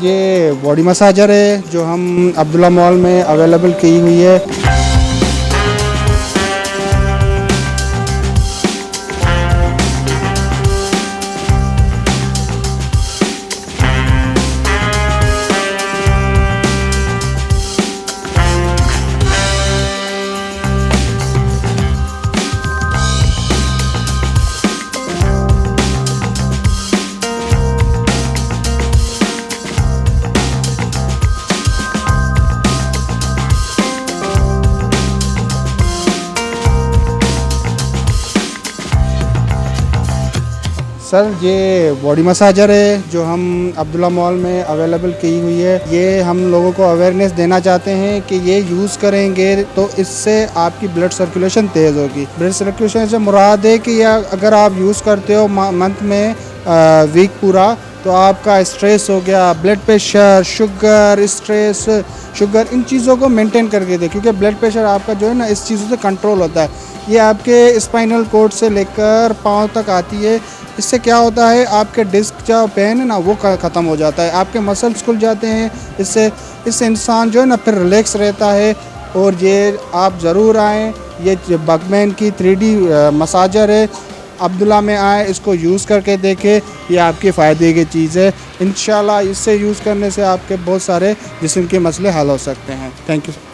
ये body massager है जो हम अब्दुल्ला मॉल में अवेलेबल की हुई है। सर ये बॉडी मसाजर है जो हम अब्दुल्ला मॉल में अवेलेबल की हुई है। ये हम लोगों को अवेयरनेस देना चाहते हैं कि ये यूज़ करेंगे तो इससे आपकी ब्लड सर्कुलेशन तेज़ होगी। ब्लड सर्कुलेशन से मुराद है कि अगर आप यूज़ करते हो मंथ में वीक पूरा, तो आपका स्ट्रेस हो गया, blood pressure, sugar, stress, sugar, इन चीज़ों को मेंटेन करके दे, क्योंकि ब्लड प्रेशर आपका जो है ना इस चीज़ों से कंट्रोल होता है। ये आपके स्पाइनल कॉर्ड से लेकर पाँव तक आती है। इससे क्या होता है, आपके डिस्क जो पेन है ना वो ख़त्म हो जाता है, आपके मसल्स खुल जाते हैं। इससे इंसान जो है ना फिर रिलैक्स रहता है। और ये आप ज़रूर आएँ, ये बर्गमैन की 3D मसाजर है, अब्दुल्ला में आए, इसको यूज़ करके देखें। ये आपके फ़ायदे की चीज़ है। इंशाल्लाह इससे यूज़ करने से आपके बहुत सारे जिस्म के मसले हल हो सकते हैं। Thank you.